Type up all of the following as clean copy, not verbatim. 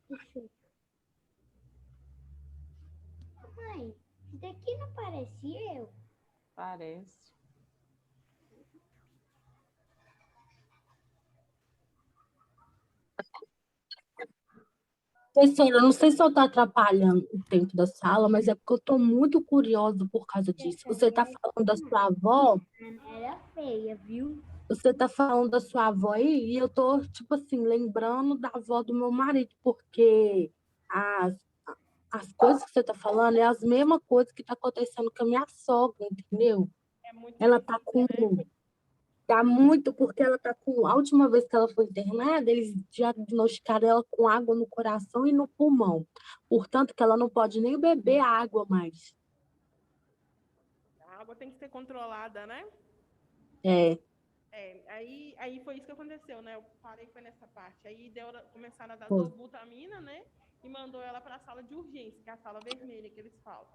Deixa eu... Mãe, isso daqui não parecia eu? Parece. Professora, eu não sei se eu estou atrapalhando o tempo da sala, mas é porque eu estou muito curiosa por causa disso. Essa Você está mulher falando da sua avó? era feia, viu? Você está falando da sua avó aí? E eu estou, tipo assim, lembrando da avó do meu marido, porque as, as coisas que você está falando é as mesmas coisas que está acontecendo com a minha sogra, entendeu? É muito Ela está parecida, com. né? Tá muito, porque ela está com. A última vez que ela foi internada, eles diagnosticaram ela com água no coração e no pulmão. Portanto, que ela não pode nem beber água mais. A água tem que ser controlada, né? É, Aí foi isso que aconteceu, né? Eu parei, foi nessa parte. Aí começaram a dar foi. dobutamina, né? E mandou ela para a sala de urgência, que é a sala vermelha que eles falam.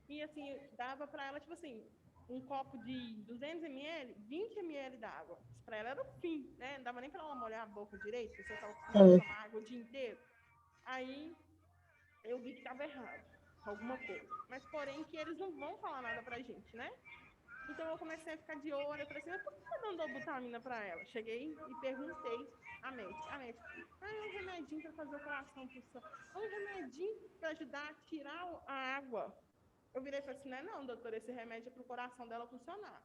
E assim, dava para ela, tipo assim, um copo de 200 ml, 20 ml d'água. Isso para ela era o fim, né? Não dava nem para ela molhar a boca direito, porque você estava acostumada a É. tomar água o dia inteiro. Aí eu vi que estava errado, alguma coisa. Mas porém que eles não vão falar nada pra gente, né? Então eu comecei a ficar de olho, eu falei assim, mas por que tá dando dobutamina para ela? Cheguei e perguntei à médica. A médica, é um remedinho para fazer o coração pulsar. É um remedinho para ajudar a tirar a água. Eu virei e falei assim, não, doutora, esse remédio é para o coração dela funcionar.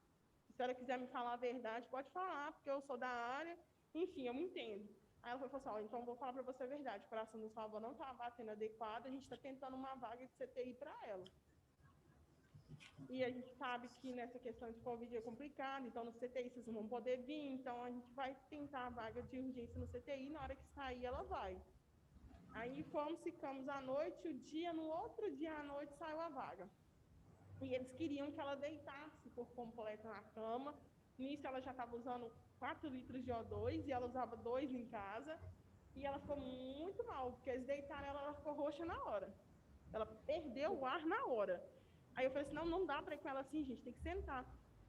Se ela quiser me falar a verdade, pode falar, porque eu sou da área, enfim, eu me entendo. Aí ela falou assim, então vou falar para você a verdade, o coração da sua avó não está batendo adequado, a gente está tentando uma vaga de CTI para ela. E a gente sabe que nessa questão de Covid é complicado, então no CTI vocês não vão poder vir, então a gente vai tentar a vaga de urgência no CTI, na hora que sair ela vai. Aí ficamos à noite, no outro dia à noite saiu a vaga. E eles queriam que ela deitasse por completo na cama. Nisso ela já estava usando 4 litros de O2 e ela usava 2 em casa. E ela ficou muito mal, porque eles deitaram ela ficou roxa na hora. Ela perdeu o ar na hora. Aí eu falei assim, não dá para ir com ela assim, gente, tem que sentar.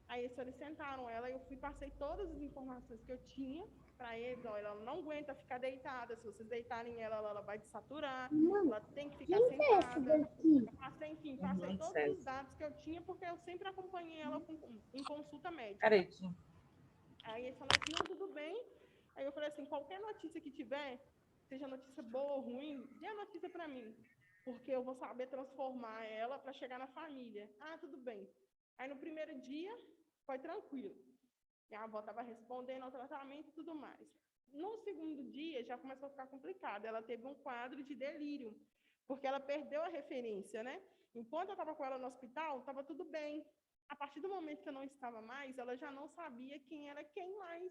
Aí eles sentaram ela, eu passei todas as informações que eu tinha para eles, ó, ela não aguenta ficar deitada, se vocês deitarem ela vai desaturar, Não, ela tem que ficar quem é essa sentada. daqui? Eu passei, enfim, passei todos os dados que eu tinha, porque eu sempre acompanhei ela em consulta médica. Caretinho. Aí eles falaram assim, não, tudo bem. Aí eu falei assim, qualquer notícia que tiver, seja notícia boa ou ruim, dê a notícia para mim, porque eu vou saber transformar ela para chegar na família. Ah, tudo bem. Aí no primeiro dia, foi tranquilo. Minha avó estava respondendo ao tratamento e tudo mais. No segundo dia, já começou a ficar complicado. Ela teve um quadro de delírio, porque ela perdeu a referência, né? Enquanto eu estava com ela no hospital, estava tudo bem. A partir do momento que eu não estava mais, ela já não sabia quem era quem mais.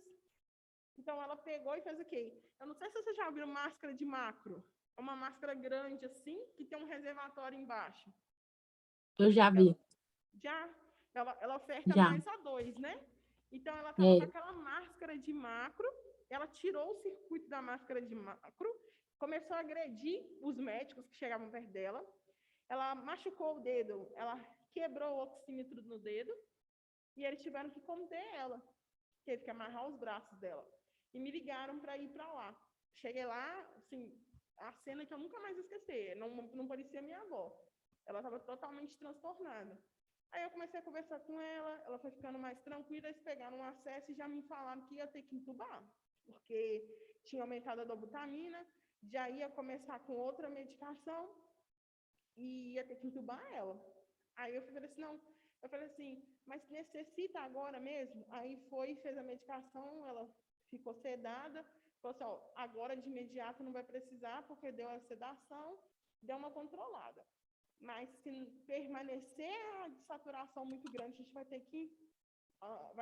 Então, ela pegou e fez o quê? Eu não sei se você já viu máscara de macro. É uma máscara grande assim, que tem um reservatório embaixo. Eu já Ela, vi, ela oferta já. mais A2, né? Então, ela estava com É, aquela máscara de macro, ela tirou o circuito da máscara de macro, começou a agredir os médicos que chegavam perto dela, ela machucou o dedo, ela quebrou o oxímetro no dedo, e eles tiveram que conter ela, teve que amarrar os braços dela. E me ligaram para ir para lá. Cheguei lá, assim, a cena que eu nunca mais esquecer, não parecia minha avó. Ela estava totalmente transtornada. Aí eu comecei a conversar com ela foi ficando mais tranquila, eles pegaram um acesso e já me falaram que ia ter que entubar, porque tinha aumentado a dobutamina, já ia começar com outra medicação e ia ter que entubar ela. Aí eu falei assim, não, eu falei assim, mas necessita agora mesmo? Aí foi, fez a medicação, ela ficou sedada, falou assim, ó, agora de imediato não vai precisar, porque deu a sedação, deu uma controlada. Mas se permanecer a saturação muito grande, a gente vai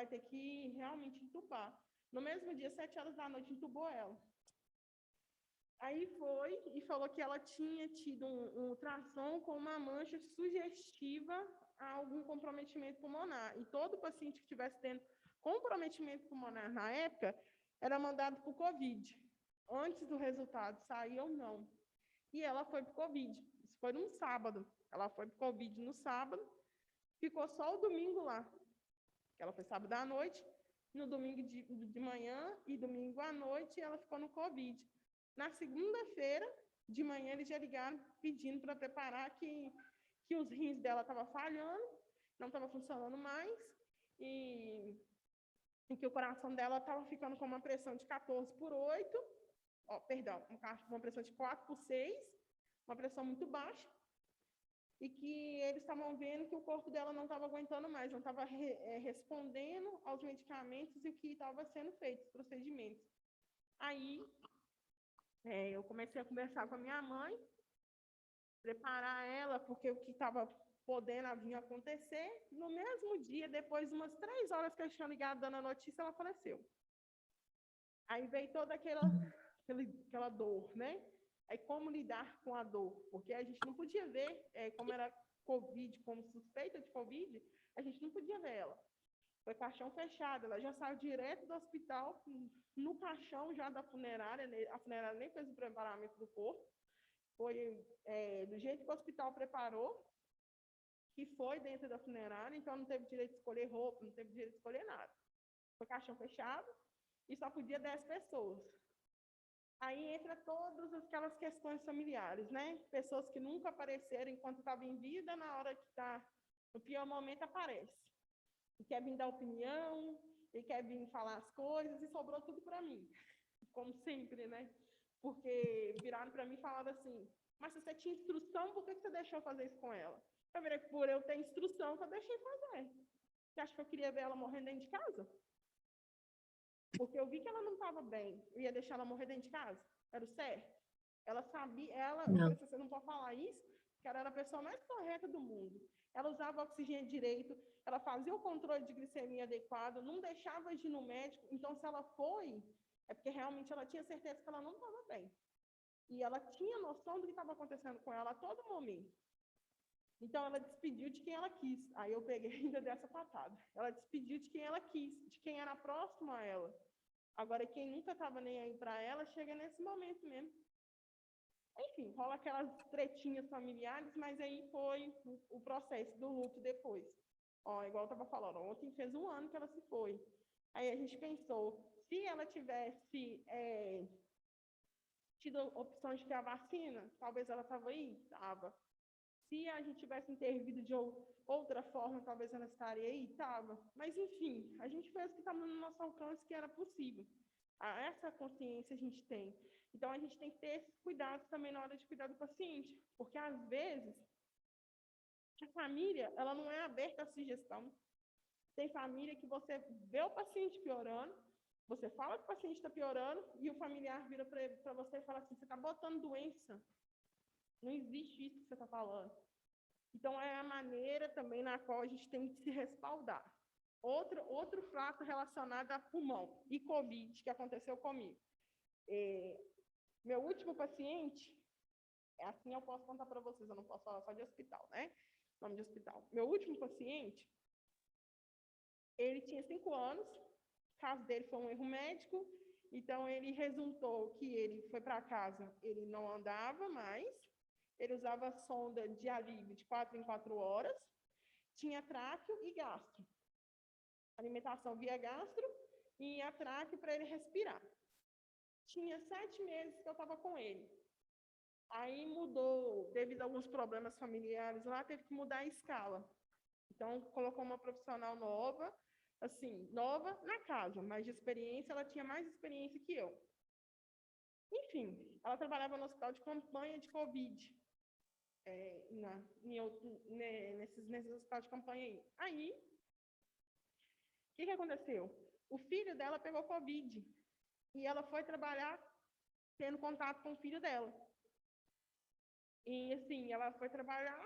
ter que realmente entubar. No mesmo dia, 7 horas da noite, entubou ela. Aí foi e falou que ela tinha tido um ultrassom com uma mancha sugestiva a algum comprometimento pulmonar. E todo paciente que estivesse tendo comprometimento pulmonar na época era mandado para o Covid, antes do resultado sair ou não. E ela foi para o Covid. Isso foi num sábado. Ela foi para o Covid no sábado, ficou só o domingo lá. Ela foi sábado à noite, no domingo de manhã e domingo à noite ela ficou no Covid. Na segunda-feira, de manhã eles já ligaram pedindo para preparar que os rins dela estavam falhando, não estava funcionando mais, e que o coração dela estava ficando com uma pressão de 14/8, perdão, uma pressão de 4/6, uma pressão muito baixa, e que eles estavam vendo que o corpo dela não estava aguentando mais, não estava respondendo aos medicamentos e o que estava sendo feito, os procedimentos. Aí, eu comecei a conversar com a minha mãe, preparar ela, porque o que estava podendo vir a acontecer. No mesmo dia, depois de umas 3 horas que eles tinham ligado dando a notícia, ela faleceu. Aí veio toda aquela dor, né? Aí como lidar com a dor? Porque a gente não podia ver, como era Covid, como suspeita de Covid, a gente não podia ver ela. Foi caixão fechado, ela já saiu direto do hospital, no caixão já da funerária, a funerária nem fez o preparamento do corpo, foi do jeito que o hospital preparou, que foi dentro da funerária, então não teve direito de escolher roupa, não teve direito de escolher nada. Foi caixão fechado e só podia 10 pessoas. Aí entra todas aquelas questões familiares, né? Pessoas que nunca apareceram enquanto estavam em vida, na hora que está no pior momento aparece. E quer vir dar opinião, e quer vir falar as coisas, e sobrou tudo para mim. Como sempre, né? Porque viraram para mim e falaram assim, mas se você tinha instrução, por que você deixou fazer isso com ela? Eu virei, por eu ter instrução, que eu deixei fazer. Você acha que eu queria ver ela morrendo dentro de casa? Porque eu vi que ela não estava bem, eu ia deixar ela morrer dentro de casa? Era o certo? Ela sabia, eu falei assim, você não pode falar isso, porque ela era a pessoa mais correta do mundo. Ela usava oxigênio direito, ela fazia o controle de glicemia adequado, não deixava de ir no médico. Então, se ela foi, é porque realmente ela tinha certeza que ela não estava bem. E ela tinha noção do que estava acontecendo com ela a todo momento. Então, ela despediu de quem ela quis. Aí eu peguei ainda dessa patada. Ela despediu de quem ela quis, de quem era próximo a ela. Agora, quem nunca estava nem aí para ela, chega nesse momento mesmo. Enfim, rola aquelas tretinhas familiares, mas aí foi o processo do luto depois. Igual eu estava falando, ontem fez 1 ano que ela se foi. Aí a gente pensou, se ela tivesse tido opções de ter a vacina, talvez ela estava aí? Estava. Se a gente tivesse intervido de outra forma, talvez ela estaria aí? Estava. Mas, enfim, a gente fez o que estava no nosso alcance, que era possível. Essa consciência a gente tem. Então, a gente tem que ter esses cuidados também na hora de cuidar do paciente. Porque, às vezes, a família ela não é aberta à sugestão. Tem família que você vê o paciente piorando, você fala que o paciente está piorando, e o familiar vira para você e fala assim, você está botando doença. Não existe isso que você está falando. Então, é a maneira também na qual a gente tem que se respaldar. Outro fato relacionado a pulmão e Covid que aconteceu comigo. Meu último paciente, assim eu posso contar para vocês, eu não posso falar só de hospital, né? Nome de hospital. Meu último paciente, ele tinha 5 anos, o caso dele foi um erro médico, então ele resultou que ele foi para casa, ele não andava mais, ele usava sonda de alívio de 4 em 4 horas, tinha tráqueo e gastro. Alimentação via gastro e a tráqueo para ele respirar. Tinha 7 meses que eu estava com ele. Aí mudou, devido a alguns problemas familiares lá, teve que mudar a escala. Então, colocou uma profissional nova, assim, nova na casa, mas de experiência, ela tinha mais experiência que eu. Enfim, ela trabalhava no hospital de campanha de Covid, nesses hospitais de campanha aí. Aí, o que aconteceu? O filho dela pegou Covid e ela foi trabalhar tendo contato com o filho dela. E, assim, ela foi trabalhar,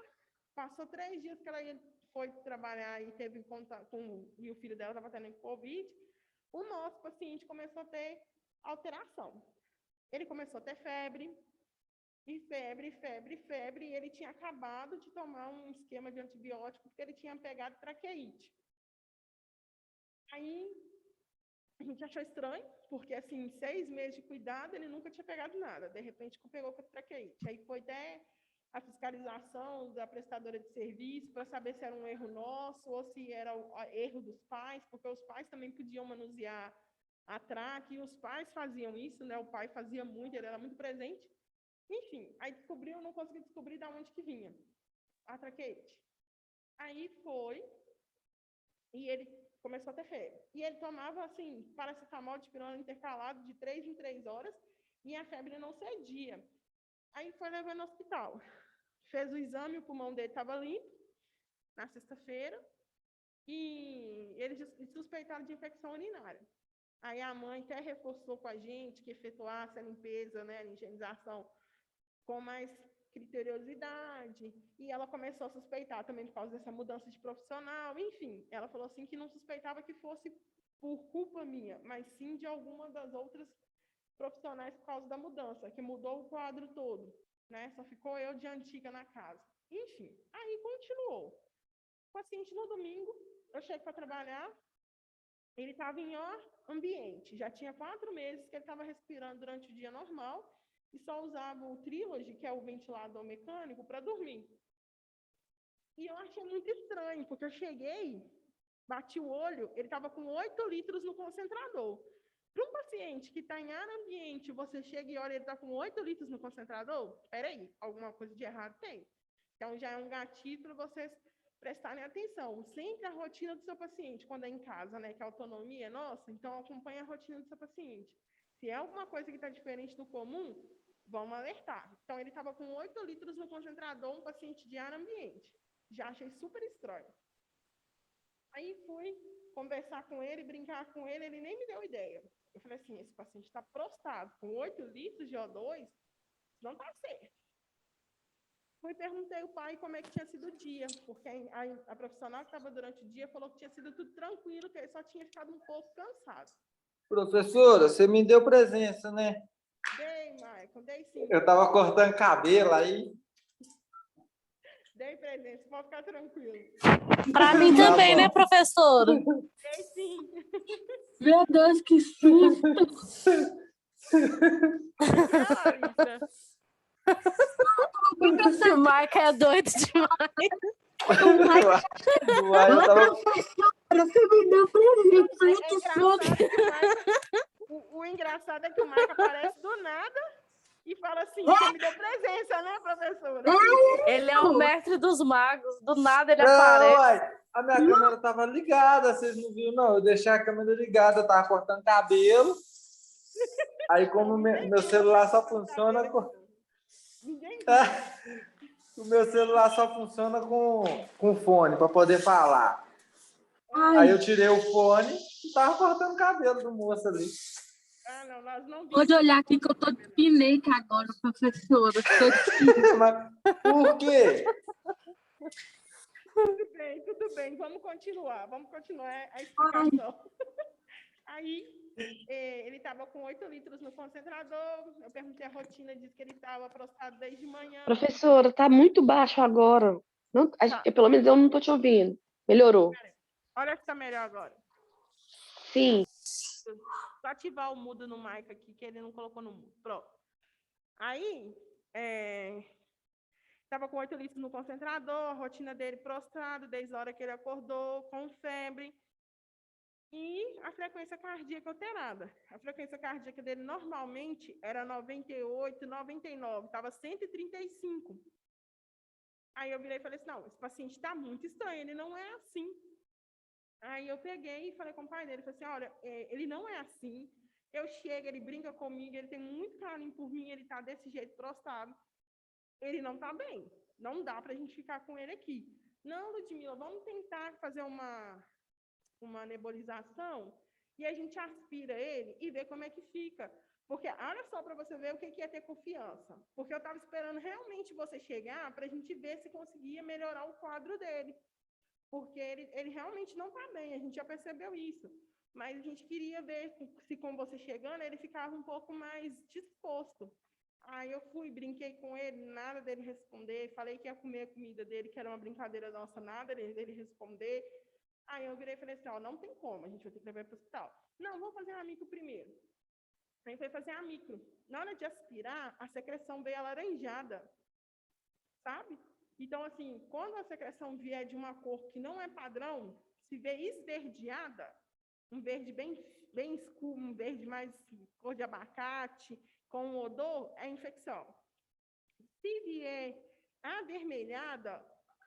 passou 3 dias que ela foi trabalhar e teve contato e o filho dela estava tendo Covid, o nosso paciente começou a ter alteração. Ele começou a ter febre, e ele tinha acabado de tomar um esquema de antibiótico porque ele tinha pegado traqueite. Aí, a gente achou estranho, porque, assim, 6 meses de cuidado, ele nunca tinha pegado nada. De repente, pegou com traqueite. Aí foi até a fiscalização da prestadora de serviço para saber se era um erro nosso ou se era erro dos pais, porque os pais também podiam manusear a traque, e os pais faziam isso, né? O pai fazia muito, ele era muito presente. Enfim, aí descobriu, não consegui descobrir de onde que vinha a traqueite. Aí foi, e ele começou a ter febre. E ele tomava, assim, paracetamol de pirona intercalado de 3 em 3 horas, e a febre não cedia. Aí foi levando no hospital. Fez o exame, o pulmão dele estava limpo, na sexta-feira, e eles suspeitaram de infecção urinária. Aí a mãe até reforçou com a gente que efetuasse a limpeza, né, a higienização com mais criteriosidade, e ela começou a suspeitar também por causa dessa mudança de profissional, enfim, ela falou assim que não suspeitava que fosse por culpa minha, mas sim de alguma das outras profissionais por causa da mudança, que mudou o quadro todo, né? Só ficou eu de antiga na casa. Enfim, aí continuou. O paciente no domingo, eu chego para trabalhar, ele estava em ó ambiente, já tinha 4 meses que ele estava respirando durante o dia normal, e só usava o Trilogy, que é o ventilador mecânico, para dormir. E eu achei muito estranho, porque eu cheguei, bati o olho, ele estava com 8 litros no concentrador. Para um paciente que está em ar ambiente, você chega e olha, ele está com 8 litros no concentrador, peraí, alguma coisa de errado tem. Então, já é um gatilho para vocês prestarem atenção. Sempre a rotina do seu paciente, quando é em casa, né, que a autonomia é nossa, então acompanhe a rotina do seu paciente. Se é alguma coisa que está diferente do comum, vamos alertar. Então, ele estava com 8 litros no concentrador, um paciente de ar ambiente. Já achei super estranho. Aí fui conversar com ele, brincar com ele, ele nem me deu ideia. Eu falei assim, esse paciente está prostrado, com 8 litros de O2, não está certo. Fui perguntei ao pai como é que tinha sido o dia, porque a profissional que estava durante o dia falou que tinha sido tudo tranquilo, que ele só tinha ficado um pouco cansado. Professora, você me deu presença, né? Dei, Maicon, dei sim. Eu estava cortando cabelo aí. Dei presença, pode ficar tranquilo. Para mim Tá também, bom. né, professora? Dei sim. Meu Deus, que susto! Larissa. Esse Mike é doido demais. Uai, eu tava... Você me deu presente, É que engraçado susto! que o engraçado é que o Mike aparece do nada e fala assim, você me deu presença, né, professora? Ele é o mestre dos magos. Do nada ele Não, aparece. uai, a minha câmera estava ligada, vocês não viram, não. Eu deixei a câmera ligada, eu estava cortando cabelo. Aí, como meu celular só funciona com... Ninguém viu. O meu celular só funciona com fone, para poder falar. Ai, Aí eu tirei o fone e tava cortando o cabelo do moço ali. Ah, não, nós não vimos. pode olhar aqui que eu tô de pineca agora, professora. Tô de Mas por quê? Tudo bem, vamos continuar a explicação. Aí, ele estava com 8 litros no concentrador, eu perguntei a rotina, disse que ele estava prostrado desde manhã. Professora, tá muito baixo agora. Não, pelo menos eu não tô te ouvindo. Melhorou. Olha se está melhor agora. Sim. Só ativar o mudo no mic aqui, que ele não colocou no mudo. Pronto. Aí, estava com 8 litros no concentrador, a rotina dele prostrado, desde a hora que ele acordou, com febre. E a frequência cardíaca alterada. A frequência cardíaca dele normalmente era 98, 99, estava 135. Aí eu virei e falei assim, não, esse paciente está muito estranho, ele não é assim. Aí eu peguei e falei com o pai dele, falei assim, olha, ele não é assim. Eu chego, ele brinca comigo, ele tem muito carinho por mim, ele está desse jeito prostrado. Ele não está bem, não dá para a gente ficar com ele aqui. Não, Ludmila, vamos tentar fazer uma nebulização e a gente aspira ele e vê como é que fica. Porque, olha só para você ver o que é ter confiança. Porque eu estava esperando realmente você chegar para a gente ver se conseguia melhorar o quadro dele. Porque ele realmente não está bem, a gente já percebeu isso. Mas a gente queria ver se com você chegando ele ficava um pouco mais disposto. Aí eu fui, brinquei com ele, nada dele responder, falei que ia comer a comida dele, que era uma brincadeira nossa, nada dele responder. Aí eu virei e falei assim, ó, não tem como, a gente vai ter que levar para o hospital. Não, vamos fazer a micro primeiro. Aí foi fazer a micro. Na hora de aspirar, a secreção veio alaranjada, sabe? Então, assim, quando a secreção vier de uma cor que não é padrão, se vê esverdeada, um verde bem escuro, um verde mais cor de abacate, com um odor, é infecção. Se vier avermelhada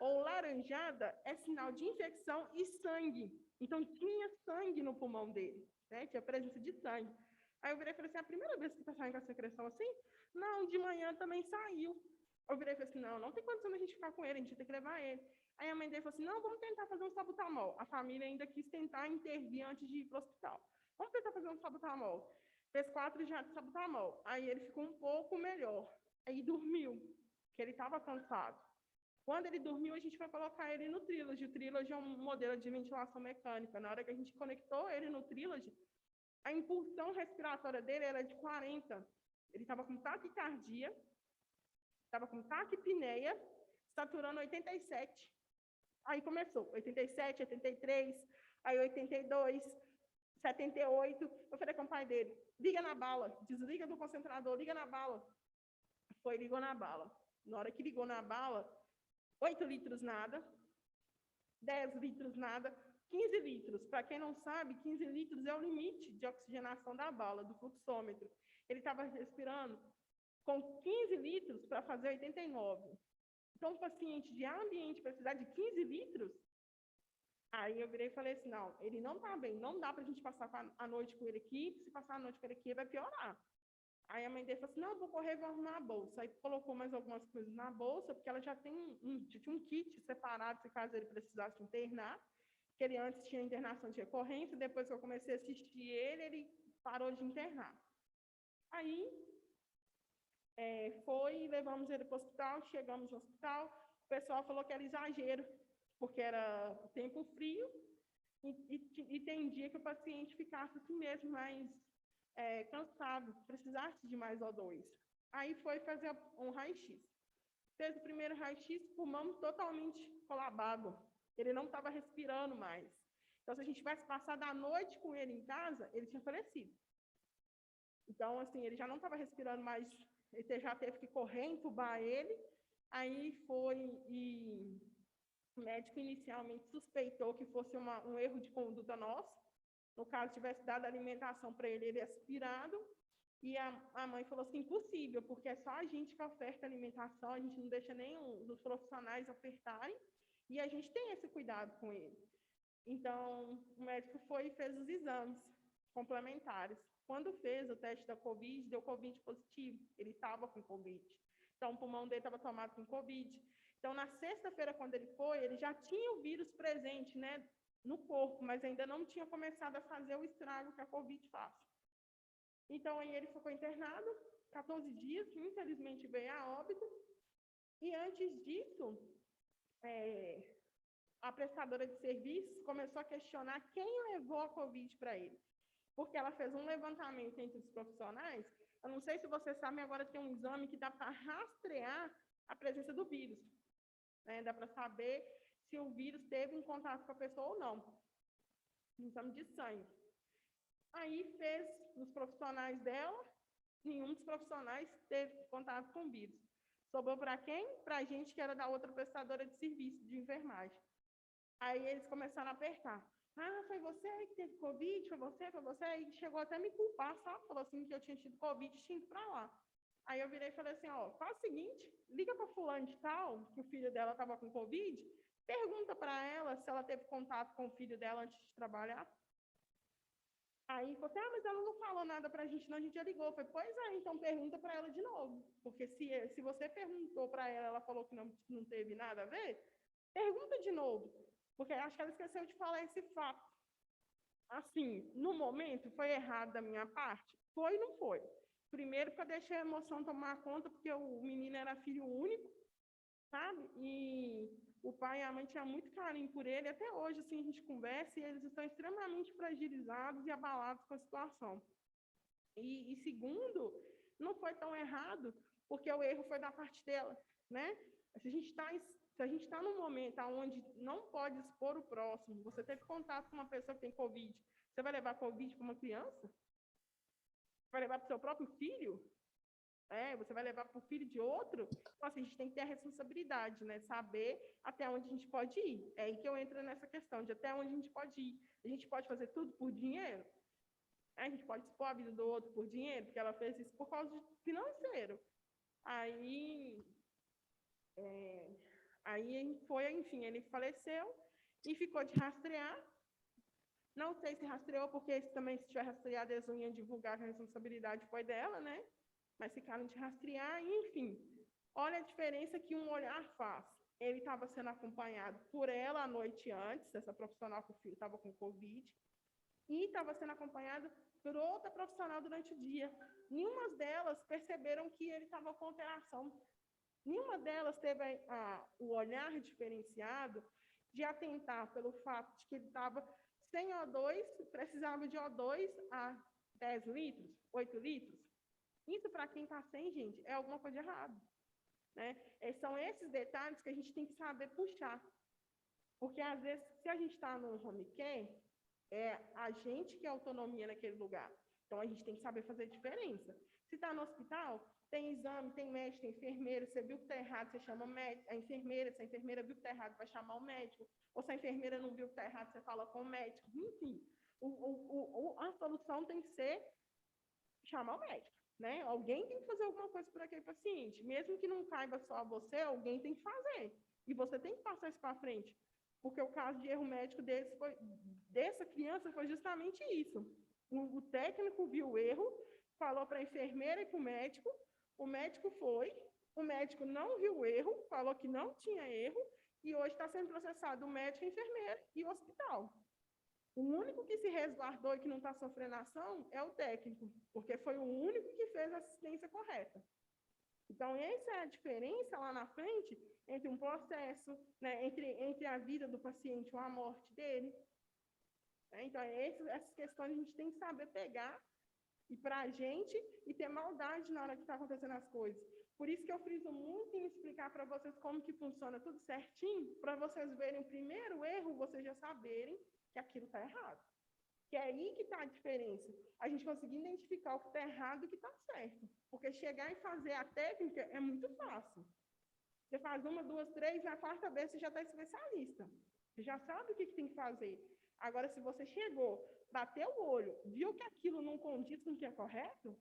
ou laranjada, é sinal de infecção e sangue. Então, tinha sangue no pulmão dele, né? Tinha presença de sangue. Aí eu virei e falei assim, a primeira vez que está saindo com a secreção assim? Não, de manhã também saiu. Eu virei e falei assim, não tem condição da gente ficar com ele, a gente tem que levar ele. Aí a mãe dele falou assim, não, vamos tentar fazer um salbutamol. A família ainda quis tentar intervir antes de ir para o hospital. Vamos tentar fazer um salbutamol. Fez 4 jatos de salbutamol. Aí ele ficou um pouco melhor. Aí dormiu, que ele estava cansado. Quando ele dormiu, a gente foi colocar ele no Trilogy. O Trilogy é um modelo de ventilação mecânica. Na hora que a gente conectou ele no Trilogy, a impulsão respiratória dele era de 40. Ele estava com taquicardia, estava com taquipneia, saturando 87. Aí começou, 87, 83, aí 82, 78. Eu falei com o pai dele, liga na bala, desliga do concentrador, liga na bala. Foi, ligou na bala. Na hora que ligou na bala, 8 litros nada, 10 litros nada, 15 litros. Para quem não sabe, 15 litros é o limite de oxigenação da bala, do fluxômetro. Ele estava respirando com 15 litros para fazer 89. Então, um paciente de ambiente precisar de 15 litros, aí eu virei e falei assim, não, ele não está bem, não dá para a gente passar a noite com ele aqui, se passar a noite com ele aqui, vai piorar. Aí a mãe dele falou assim, não, vou correr, vou arrumar a bolsa. Aí colocou mais algumas coisas na bolsa, porque ela já tinha um kit separado, se caso ele precisasse internar, que ele antes tinha internação de recorrência, depois que eu comecei a assistir ele parou de internar. Aí, levamos ele para o hospital, chegamos no hospital, o pessoal falou que era exagero, porque era tempo frio, e tem dia que o paciente ficasse assim mesmo, mais cansado, precisasse de mais O2. Aí foi fazer um raio-x. Fez o primeiro raio-x, pulmão totalmente colabado. Ele não estava respirando mais. Então, se a gente tivesse passado a noite com ele em casa, ele tinha falecido. Então, assim, ele já não estava respirando mais, ele já teve que correr, entubar ele. Aí foi e o médico inicialmente suspeitou que fosse um erro de conduta nosso. No caso, tivesse dado alimentação para ele aspirado. E a mãe falou assim, impossível, porque é só a gente que oferta alimentação, a gente não deixa nenhum dos profissionais ofertarem, e a gente tem esse cuidado com ele. Então, o médico foi e fez os exames complementares. Quando fez o teste da Covid, deu Covid positivo, ele estava com Covid. Então, o pulmão dele estava tomado com Covid. Então, na sexta-feira, quando ele foi, ele já tinha o vírus presente, né, no corpo, mas ainda não tinha começado a fazer o estrago que a Covid faz. Então, aí ele ficou internado, 14 dias, que infelizmente veio a óbito. E antes disso, a prestadora de serviços começou a questionar quem levou a Covid para ele. Porque ela fez um levantamento entre os profissionais. Eu não sei se vocês sabem, agora tem um exame que dá para rastrear a presença do vírus. Né? Dá para saber se o vírus teve um contato com a pessoa ou não. Um exame de sangue. Aí fez os profissionais dela, nenhum dos profissionais teve contato com o vírus. Sobrou para quem? Para a gente que era da outra prestadora de serviço, de enfermagem. Aí eles começaram a apertar. Ah, foi você que teve Covid? Foi você? Aí chegou até a me culpar, sabe? Falou assim que eu tinha tido Covid e tinha ido para lá. Aí eu virei e falei assim, faz o seguinte, liga para fulano de tal, que o filho dela estava com Covid, pergunta para ela se ela teve contato com o filho dela antes de trabalhar. Aí falou assim, mas ela não falou nada para a gente, não, a gente já ligou. Eu falei, pois é, então pergunta para ela de novo. Porque se você perguntou para ela, ela falou que não teve nada a ver, pergunta de novo. Porque acho que ela esqueceu de falar esse fato. Assim, no momento, foi errado da minha parte? Foi e não foi. Primeiro, porque eu deixei a emoção tomar conta, porque o menino era filho único, sabe? E o pai e a mãe tinham muito carinho por ele. Até hoje, assim, a gente conversa e eles estão extremamente fragilizados e abalados com a situação. E segundo, não foi tão errado, porque o erro foi da parte dela, né? Se a gente está num momento onde não pode expor o próximo, você teve contato com uma pessoa que tem Covid, você vai levar Covid para uma criança? Vai levar para o seu próprio filho? Você vai levar para o filho de outro? Então, assim, a gente tem que ter a responsabilidade, né? Saber até onde a gente pode ir. É aí que eu entro nessa questão de até onde a gente pode ir. A gente pode fazer tudo por dinheiro? A gente pode expor a vida do outro por dinheiro, porque ela fez isso por causa de financeiro. Aí Aí foi, enfim, ele faleceu e ficou de rastrear. Não sei se rastreou, porque também, se tiver rastreado, eles não iam divulgar que a responsabilidade foi dela, né? Mas ficaram de rastrear, e, enfim. Olha a diferença que um olhar faz. Ele estava sendo acompanhado por ela a noite antes, essa profissional que o filho estava com Covid, e estava sendo acompanhado por outra profissional durante o dia. Nenhuma delas perceberam que ele estava com alteração. Nenhuma delas teve o olhar diferenciado de atentar pelo fato de que ele estava sem O2, precisava de O2 a 10 litros, 8 litros. Isso, para quem está sem, gente, é alguma coisa de errado. Né? São esses detalhes que a gente tem que saber puxar. Porque, às vezes, se a gente está no home care, é a gente que é autonomia naquele lugar. Então, a gente tem que saber fazer diferença. Se está no hospital, tem exame, tem médico, tem enfermeira. Você viu que está errado, você chama a enfermeira. Se a enfermeira viu que está errado, vai chamar o médico. Ou se a enfermeira não viu que está errado, você fala com o médico. Enfim, a solução tem que ser chamar o médico. Né? Alguém tem que fazer alguma coisa por aquele paciente. Mesmo que não caiba só a você, alguém tem que fazer. E você tem que passar isso para frente. Porque o caso de erro médico dessa criança foi justamente isso. O técnico viu o erro, falou para a enfermeira e para o médico foi, o médico não viu o erro, falou que não tinha erro, e hoje está sendo processado o médico, a enfermeira e o hospital. O único que se resguardou e que não está sofrendo ação é o técnico, porque foi o único que fez a assistência correta. Então, essa é a diferença lá na frente entre um processo, né, entre a vida do paciente ou a morte dele. Então, essas questões a gente tem que saber pegar e para a gente e ter maldade na hora que está acontecendo as coisas. Por isso que eu friso muito em explicar para vocês como que funciona tudo certinho, para vocês verem o primeiro erro, vocês já saberem que aquilo está errado. Que é aí que está a diferença. A gente conseguir identificar o que está errado e o que está certo. Porque chegar e fazer a técnica é muito fácil. Você faz uma, duas, três, na quarta vez você já está especialista. Você já sabe o que tem que fazer. Agora, se você chegou, bateu o olho, viu que aquilo não condiz com o que é correto,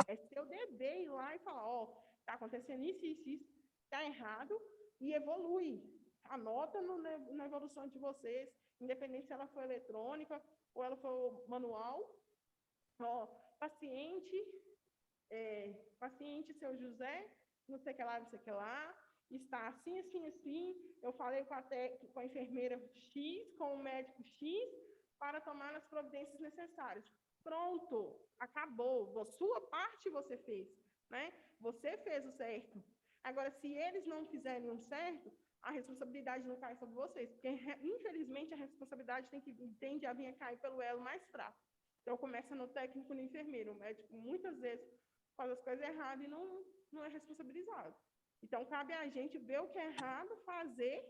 é seu dever ir lá e falar, ó, está acontecendo isso, isso, isso, está errado, e evolui. Anota na evolução de vocês, independente se ela for eletrônica ou ela for manual. Ó, paciente seu José, não sei o que lá, não sei o que lá, está assim, assim, assim. Eu falei com a enfermeira X, com o médico X, para tomar as providências necessárias. Pronto, acabou. A sua parte você fez, né? Você fez o certo. Agora, se eles não fizerem o certo, a responsabilidade não cai sobre vocês, porque, infelizmente, a responsabilidade tende a vir a cair pelo elo mais fraco. Então, começa no técnico e no enfermeiro. O médico, muitas vezes, faz as coisas erradas e não é responsabilizado. Então, cabe a gente ver o que é errado, fazer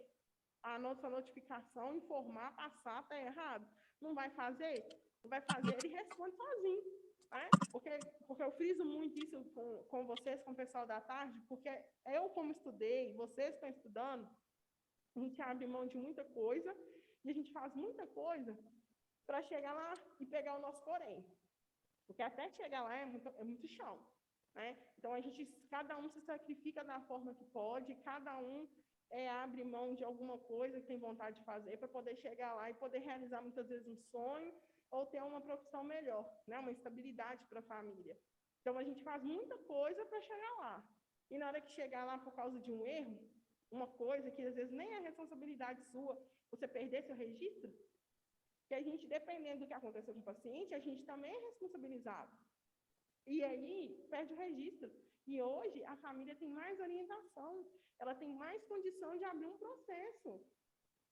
a nossa notificação, informar, passar, está errado. Não vai fazer? Não vai fazer, ele responde sozinho. Né? Porque eu friso muito isso com vocês, com o pessoal da tarde, porque eu, como estudei, vocês estão estudando, a gente abre mão de muita coisa e a gente faz muita coisa para chegar lá e pegar o nosso porém. Porque até chegar lá é muito chão. Né? Então, cada um se sacrifica da forma que pode, cada um abre mão de alguma coisa que tem vontade de fazer para poder chegar lá e poder realizar muitas vezes um sonho ou ter uma profissão melhor, né? Uma estabilidade para a família. Então, a gente faz muita coisa para chegar lá. E na hora que chegar lá por causa de um erro, uma coisa que às vezes nem é responsabilidade sua, você perder seu registro, que a gente, dependendo do que aconteceu com o paciente, a gente também é responsabilizado. E aí, perde o registro. E hoje, a família tem mais orientação, ela tem mais condição de abrir um processo.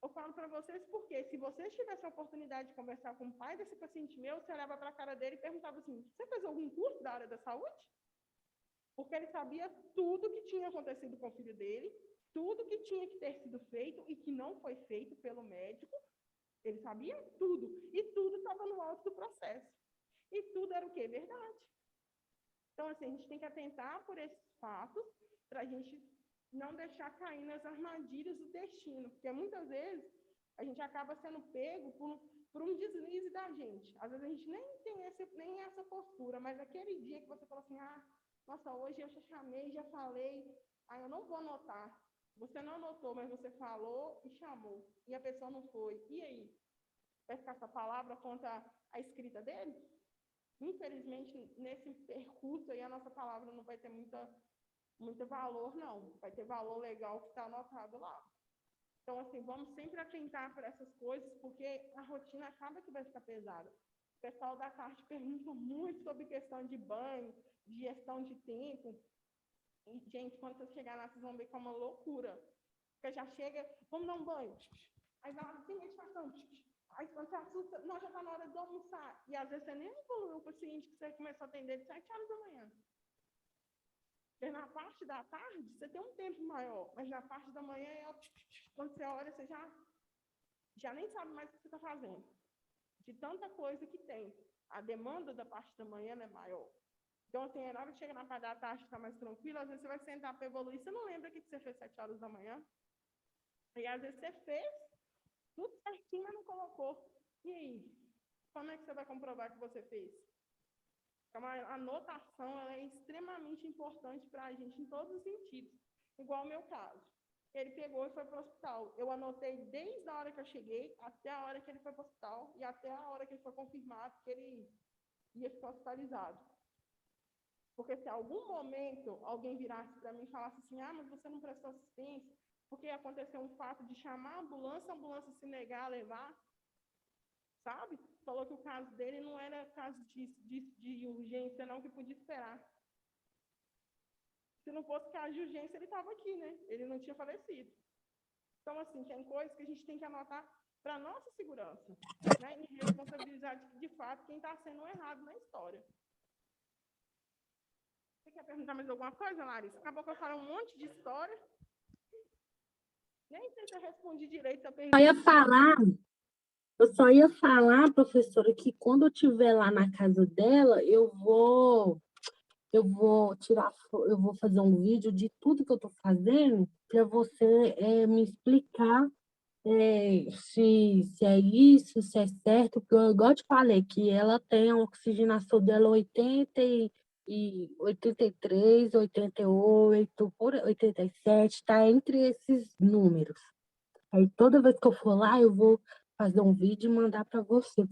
Eu falo para vocês porque, se vocês tivessem a oportunidade de conversar com o pai desse paciente meu, você olhava para a cara dele e perguntava assim, você fez algum curso da área da saúde? Porque ele sabia tudo que tinha acontecido com o filho dele, tudo que tinha que ter sido feito e que não foi feito pelo médico. Ele sabia tudo. E tudo estava no alto do processo. E tudo era o quê? Verdade. Então, assim, a gente tem que atentar por esses fatos para a gente não deixar cair nas armadilhas do destino. Porque muitas vezes a gente acaba sendo pego por um deslize da gente. Às vezes a gente nem tem essa postura, mas aquele dia que você fala assim, nossa, hoje eu já chamei, já falei, aí eu não vou anotar. Você não anotou, mas você falou e chamou. E a pessoa não foi. E aí? Vai ficar essa palavra contra a escrita dele? Infelizmente, nesse percurso aí, a nossa palavra não vai ter muito valor, não. Vai ter valor legal que está anotado lá. Então, assim, vamos sempre atentar para essas coisas, porque a rotina acaba que vai ficar pesada. O pessoal da tarde pergunta muito sobre questão de banho, de gestão de tempo. E, gente, quando vocês chegarem lá, vocês vão ver que é uma loucura. Porque já chega, vamos dar um banho. Aí vai lá, tem meditação. Aí quando você assusta, não, já está na hora de almoçar. E às vezes você nem evoluiu o paciente que você começou a atender de 7 horas da manhã. Porque na parte da tarde, você tem um tempo maior. Mas na parte da manhã, quando você olha, você já nem sabe mais o que você está fazendo. De tanta coisa que tem. A demanda da parte da manhã é maior. Então, assim, na hora que chega na parte da tarde, está mais tranquilo, às vezes você vai sentar para evoluir, você não lembra o que você fez 7 horas da manhã. E às vezes você fez tudo certinho, mas não colocou. E aí? Como é que você vai comprovar que você fez? Então, a anotação ela é extremamente importante para a gente em todos os sentidos. Igual o meu caso. Ele pegou e foi para o hospital. Eu anotei desde a hora que eu cheguei até a hora que ele foi para o hospital e até a hora que ele foi confirmado que ele ia ficar hospitalizado. Porque se em algum momento alguém virasse para mim e falasse assim, mas você não prestou assistência, porque aconteceu um fato de chamar a ambulância se negar a levar, sabe? Falou que o caso dele não era caso de urgência, não, que podia esperar. Se não fosse caso de urgência, ele estava aqui, né? Ele não tinha falecido. Então, assim, tem coisas que a gente tem que anotar para a nossa segurança, né? E responsabilizar, de fato, quem está sendo errado na história. Você quer perguntar mais alguma coisa, Larissa? Acabou que eu falei um monte de história. Nem sei se eu respondi direito a pergunta. Eu só ia falar, professora, que quando eu estiver lá na casa dela, eu vou fazer um vídeo de tudo que eu estou fazendo para você me explicar se é isso, se é certo, porque eu igual eu te falei, que ela tem a oxigenação dela 83, 88, por 87, está entre esses números. Aí toda vez que eu for lá, eu vou fazer um vídeo e mandar para você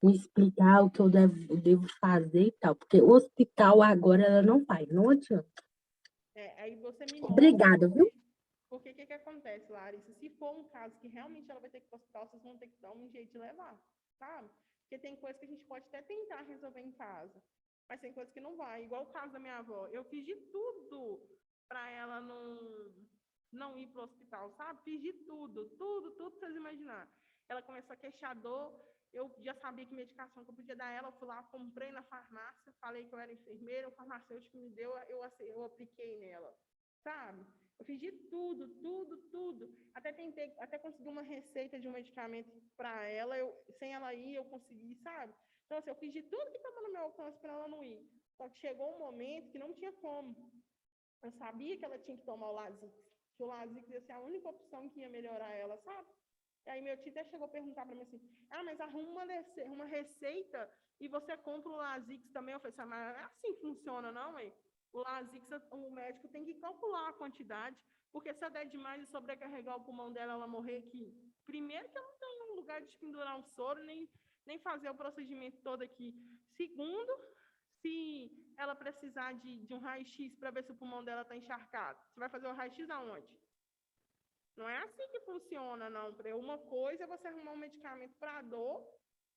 me explicar o que eu devo fazer e tal, porque o hospital agora ela não vai, não adianta. Aí você me mostra. Obrigada, viu? Porque o que acontece, Larissa? Se for um caso que realmente ela vai ter que ir para o hospital, vocês vão ter que dar um jeito de levar, sabe? Porque tem coisa que a gente pode até tentar resolver em casa, mas tem coisa que não vai. Igual o caso da minha avó. Eu fiz de tudo para ela não ir para o hospital, sabe? Fiz de tudo que vocês imaginar. Ela começou a queixar dor, eu já sabia que medicação que eu podia dar ela, eu fui lá, comprei na farmácia, falei que eu era enfermeira, o farmacêutico me deu, eu apliquei nela, sabe? Eu fiz de tudo. Até consegui uma receita de um medicamento para ela, sem ela ir, eu consegui, sabe? Então, assim, eu fiz de tudo que estava no meu alcance para ela não ir. Só que chegou um momento que não tinha como. Eu sabia que ela tinha que tomar o Lasix, que o Lasix ia ser a única opção que ia melhorar ela, sabe? E aí meu tio até chegou a perguntar para mim assim, mas arruma uma receita e você compra o Lasix também. Eu falei, mas não é assim que funciona, não, hein? O Lasix, o médico tem que calcular a quantidade, porque se eu der demais e sobrecarregar o pulmão dela, ela morrer aqui. Primeiro que ela não tem um lugar de pendurar um soro, nem fazer o procedimento todo aqui. Segundo, se ela precisar de um raio-x para ver se o pulmão dela está encharcado, você vai fazer o raio-x aonde? Não é assim que funciona, não. Uma coisa é você arrumar um medicamento para dor,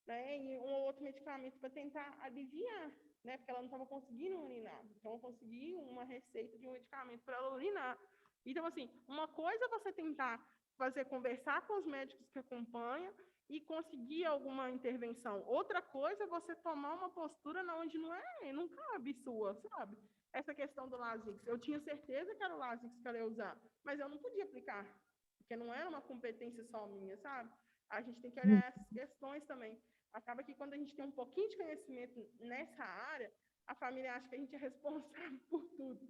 né, e um outro medicamento para tentar aliviar, né, porque ela não estava conseguindo urinar. Então, eu consegui uma receita de um medicamento para ela urinar. Então, assim, uma coisa é você tentar conversar com os médicos que acompanham e conseguir alguma intervenção. Outra coisa é você tomar uma postura onde não cabe sua, sabe? Essa questão do Lasix. Eu tinha certeza que era o Lasix que ela ia usar, mas eu não podia aplicar, porque não era uma competência só minha, sabe? A gente tem que olhar essas questões também. Acaba que quando a gente tem um pouquinho de conhecimento nessa área, a família acha que a gente é responsável por tudo.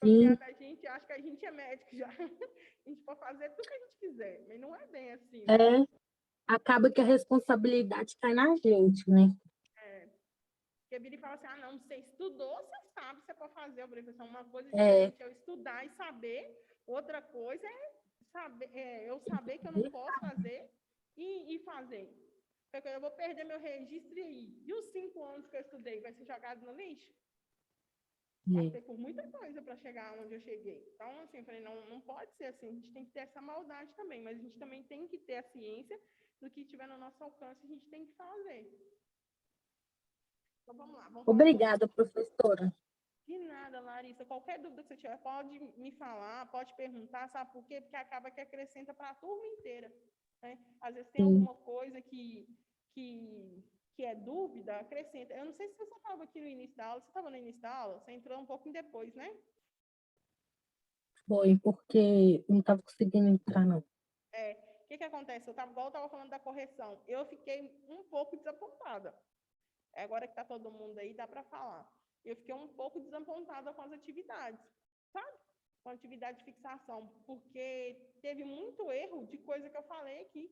A gente acha que a gente é médico já. A gente pode fazer tudo que a gente quiser, mas não é bem assim, né? Acaba que a responsabilidade cai na gente, né? Porque vira e fala assim, ah, não, você estudou, você sabe, você pode fazer. Eu falei, professor, uma coisa É. diferente é eu estudar e saber, outra coisa é eu saber que eu não posso fazer e fazer. Eu vou perder meu registro e os 5 anos que eu estudei vai ser jogado no lixo? Passei por muita coisa para chegar onde eu cheguei. Então, assim, eu falei, não pode ser assim, a gente tem que ter essa maldade também, mas a gente também tem que ter a ciência do que tiver no nosso alcance, a gente tem que fazer. Então, vamos lá. Obrigada, professora. De nada, Larissa. Qualquer dúvida que você tiver, pode me falar, pode perguntar, sabe por quê? Porque acaba que acrescenta para a turma inteira, né? Às vezes tem alguma coisa que é dúvida, acrescenta. Eu não sei se você estava aqui no início da aula, você estava no início da aula? Você entrou um pouquinho depois, né? Foi, porque eu não estava conseguindo entrar, não. O que acontece? Igual eu estava falando da correção, eu fiquei um pouco desapontada. Agora que está todo mundo aí, dá para falar. Eu fiquei um pouco desapontada com as atividades, sabe? Com a atividade de fixação, porque teve muito erro de coisa que eu falei aqui,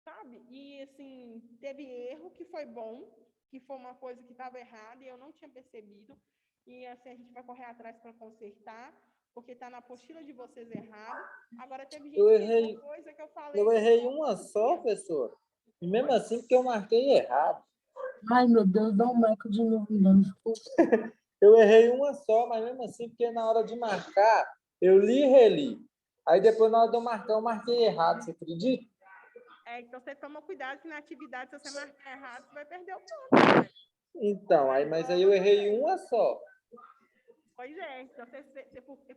sabe? E, assim, teve erro que foi bom, que foi uma coisa que estava errada e eu não tinha percebido. E, assim, a gente vai correr atrás para consertar, porque está na apostila de vocês errado. Agora, teve gente que errou coisa que eu falei. Eu errei uma só, professor. E mesmo assim, porque eu marquei errado. Ai, meu Deus, dá um marco de novo, não, desculpa. Eu errei uma só, mas mesmo assim, porque na hora de marcar, eu li e reli. Aí depois, na hora de eu marcar, eu marquei errado, você acredita? Então você toma cuidado que na atividade, se você marcar errado, você vai perder o ponto. Né? Então, mas aí eu errei uma só. Pois é, então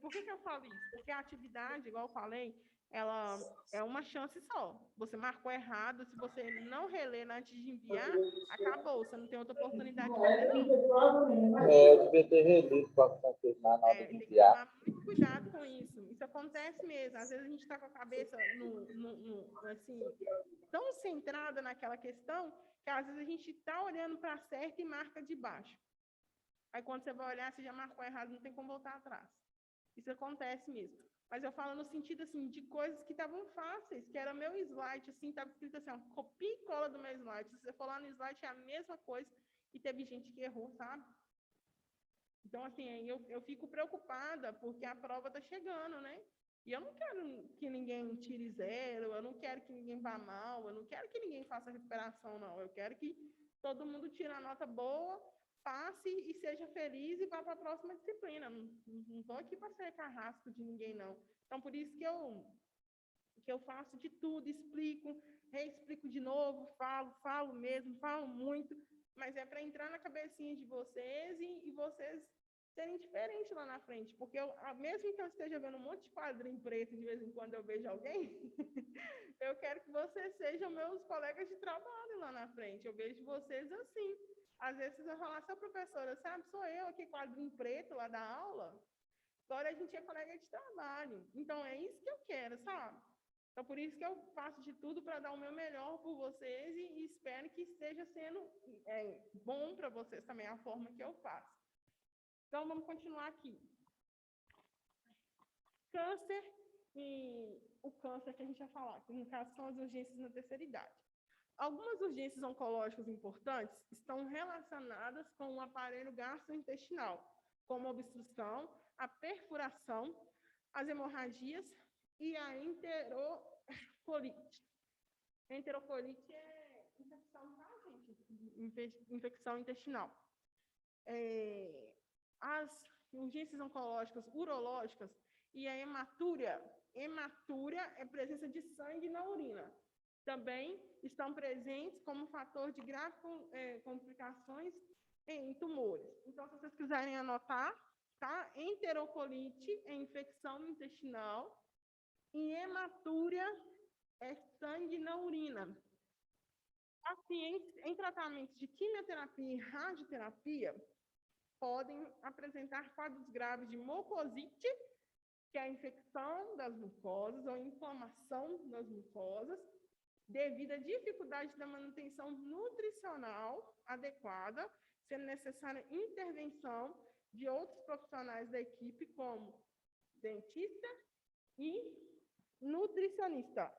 por que eu falo isso? Porque a atividade, igual eu falei, ela é uma chance só. Você marcou errado, se você não reler antes de enviar, acabou, você não tem outra oportunidade de fazer, não. Eu devia ter relido para confirmar na hora de Tem que enviar. tomar muito cuidado com isso. Isso acontece mesmo. Às vezes a gente está com a cabeça assim, tão centrada naquela questão, que às vezes a gente está olhando para certo e marca de baixo. Aí quando você vai olhar, você já marcou errado, não tem como voltar atrás. Isso acontece mesmo. Mas eu falo no sentido, assim, de coisas que estavam fáceis, que era meu slide, assim, estava escrito assim, ó, copia e cola do meu slide. Se você for lá no slide, é a mesma coisa, e teve gente que errou, sabe? Então, assim, eu fico preocupada, porque a prova está chegando, né? E eu não quero que ninguém tire 0, eu não quero que ninguém vá mal, eu não quero que ninguém faça recuperação, não. Eu quero que todo mundo tire a nota boa, passe e seja feliz e vá para a próxima disciplina. Não estou aqui para ser carrasco de ninguém, não. Então, por isso que eu faço de tudo, explico, reexplico de novo, falo mesmo, falo muito, mas é para entrar na cabecinha de vocês e vocês serem diferentes lá na frente, porque mesmo que eu esteja vendo um monte de quadrinho preto, de vez em quando eu vejo alguém, eu quero que vocês sejam meus colegas de trabalho lá na frente, eu vejo vocês assim. Às vezes vocês vão falar, seu professora, sabe, sou eu aqui, quadrinho preto lá da aula, agora a gente é colega de trabalho, então é isso que eu quero, sabe? Então, por isso que eu faço de tudo para dar o meu melhor por vocês e espero que esteja sendo bom para vocês também a forma que eu faço. Então, vamos continuar aqui. Câncer e o câncer que a gente vai falar, que no caso são as urgências na terceira idade. Algumas urgências oncológicas importantes estão relacionadas com o aparelho gastrointestinal, como a obstrução, a perfuração, as hemorragias e a enterocolite. Enterocolite é infecção, tá, gente? Infecção intestinal. As urgências oncológicas, urológicas e a hematúria. Hematúria é presença de sangue na urina. Também estão presentes como fator de graves complicações em tumores. Então, se vocês quiserem anotar, tá? Enterocolite é infecção intestinal e hematúria é sangue na urina. Pacientes em tratamento de quimioterapia e radioterapia podem apresentar quadros graves de mucosite, que é a infecção das mucosas ou inflamação das mucosas, devido à dificuldade da manutenção nutricional adequada, sendo necessária intervenção de outros profissionais da equipe, como dentista e nutricionista.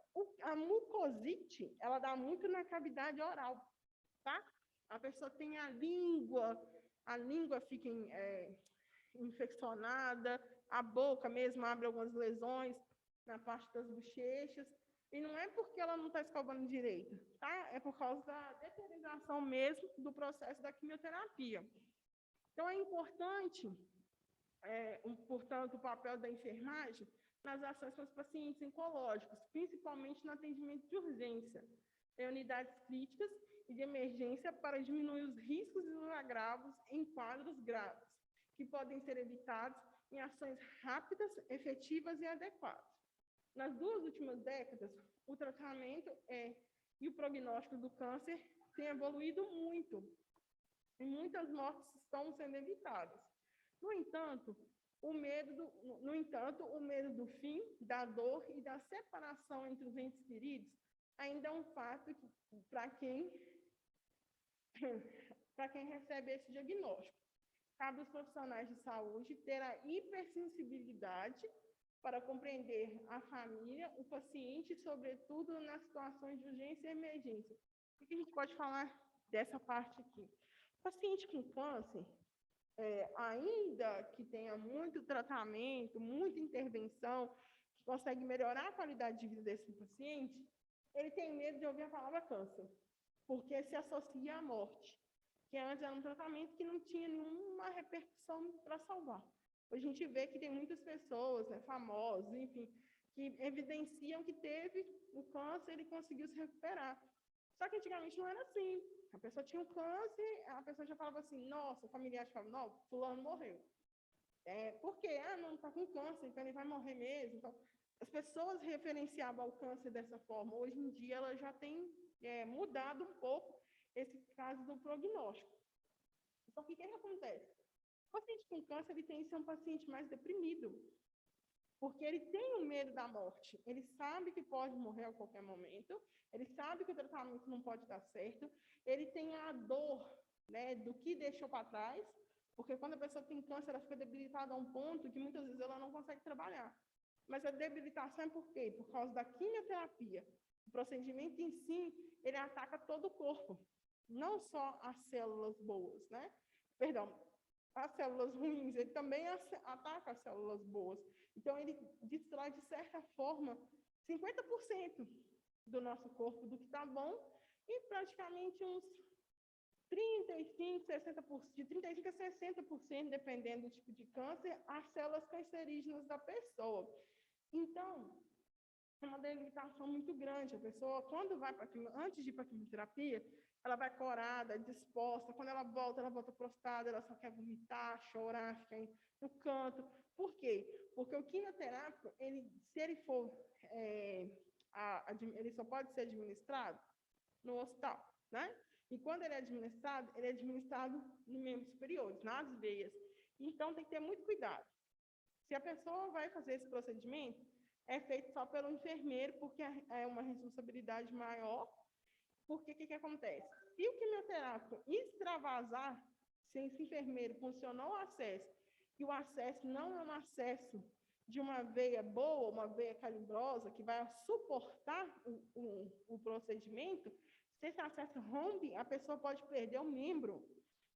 A mucosite, ela dá muito na cavidade oral, tá? a pessoa tem a língua fica infeccionada, a boca mesmo abre algumas lesões na parte das bochechas, e não é porque ela não está escovando direito, tá? É por causa da deterioração mesmo do processo da quimioterapia. Então, é importante, portanto, o papel da enfermagem nas ações com os pacientes oncológicos, principalmente no atendimento de urgência, em unidades críticas e de emergência para diminuir os riscos e os agravos em quadros graves, que podem ser evitados em ações rápidas, efetivas e adequadas. Nas 2 últimas décadas, o tratamento e o prognóstico do câncer têm evoluído muito, e muitas mortes estão sendo evitadas. No entanto, o medo do fim, da dor e da separação entre os entes queridos ainda é um fato para quem recebe esse diagnóstico. Cabe aos profissionais de saúde ter a hipersensibilidade para compreender a família, o paciente, sobretudo nas situações de urgência e emergência. O que a gente pode falar dessa parte aqui? O paciente com câncer, ainda que tenha muito tratamento, muita intervenção, que consegue melhorar a qualidade de vida desse paciente, ele tem medo de ouvir a palavra câncer, porque se associa à morte, que antes era um tratamento que não tinha nenhuma repercussão para salvar. Hoje a gente vê que tem muitas pessoas, famosas, enfim, que evidenciam que teve o câncer e conseguiu se recuperar. Só que antigamente não era assim. A pessoa tinha um câncer, a pessoa já falava assim, nossa, o familiar falava, não, fulano morreu. Por quê? Não, está com câncer, então ele vai morrer mesmo. Então, as pessoas referenciavam o câncer dessa forma. Hoje em dia, ela já tem mudado um pouco esse caso do prognóstico. Então, o que acontece? O paciente com câncer ele tem que ser um paciente mais deprimido, porque ele tem o medo da morte. Ele sabe que pode morrer a qualquer momento, ele sabe que o tratamento não pode dar certo, ele tem a dor, né, do que deixou para trás, porque quando a pessoa tem câncer, ela fica debilitada a um ponto que muitas vezes ela não consegue trabalhar. Mas a debilitação é por quê? Por causa da quimioterapia. O procedimento em si, ele ataca todo o corpo, não só as células boas, né? Perdão, as células ruins, ele também ataca as células boas. Então, ele destrói, de certa forma, 50% do nosso corpo, do que está bom, e praticamente uns 35, 60%, de 35% a 60%, dependendo do tipo de câncer, as células cancerígenas da pessoa. Então, é uma debilitação muito grande. A pessoa, quando vai para antes de ir para a quimioterapia, ela vai corada, disposta. Quando ela volta prostrada, ela só quer vomitar, chorar, ficar no canto. Por quê? Porque o quimioterápico, se ele for, ele só pode ser administrado no hospital, né? E quando ele é administrado nos membros superiores, nas veias. Então, tem que ter muito cuidado. Se a pessoa vai fazer esse procedimento, é feito só pelo enfermeiro, porque é uma responsabilidade maior. Porque o que acontece? Se o quimioterápico extravasar, se esse enfermeiro funcionou o acesso, e o acesso não é um acesso de uma veia boa, uma veia calibrosa, que vai suportar o procedimento, se esse acesso rompe, a pessoa pode perder o membro,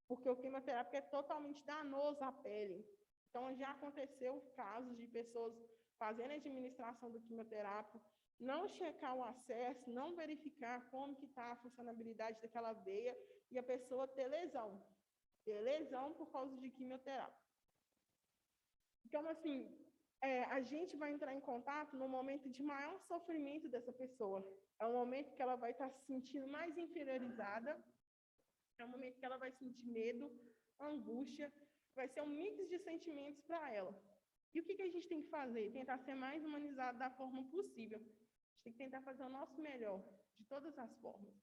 porque o quimioterápico é totalmente danoso à pele. Então, já aconteceu casos de pessoas fazendo a administração do quimioterápico, não checar o acesso, não verificar como que está a funcionabilidade daquela veia, e a pessoa ter lesão por causa de quimioterápico. Então, assim, a gente vai entrar em contato no momento de maior sofrimento dessa pessoa. É um momento que ela vai estar se sentindo mais inferiorizada, é um momento que ela vai sentir medo, angústia, vai ser um mix de sentimentos para ela. E o que a gente tem que fazer? Tentar ser mais humanizado da forma possível. A gente tem que tentar fazer o nosso melhor, de todas as formas.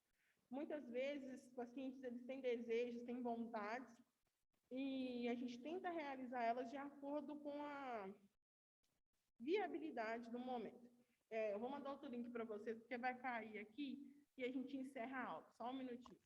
Muitas vezes, os pacientes eles têm desejos, têm vontades, e a gente tenta realizar elas de acordo com a viabilidade do momento. Eu vou mandar outro link para vocês, porque vai cair aqui, e a gente encerra a aula. Só um minutinho.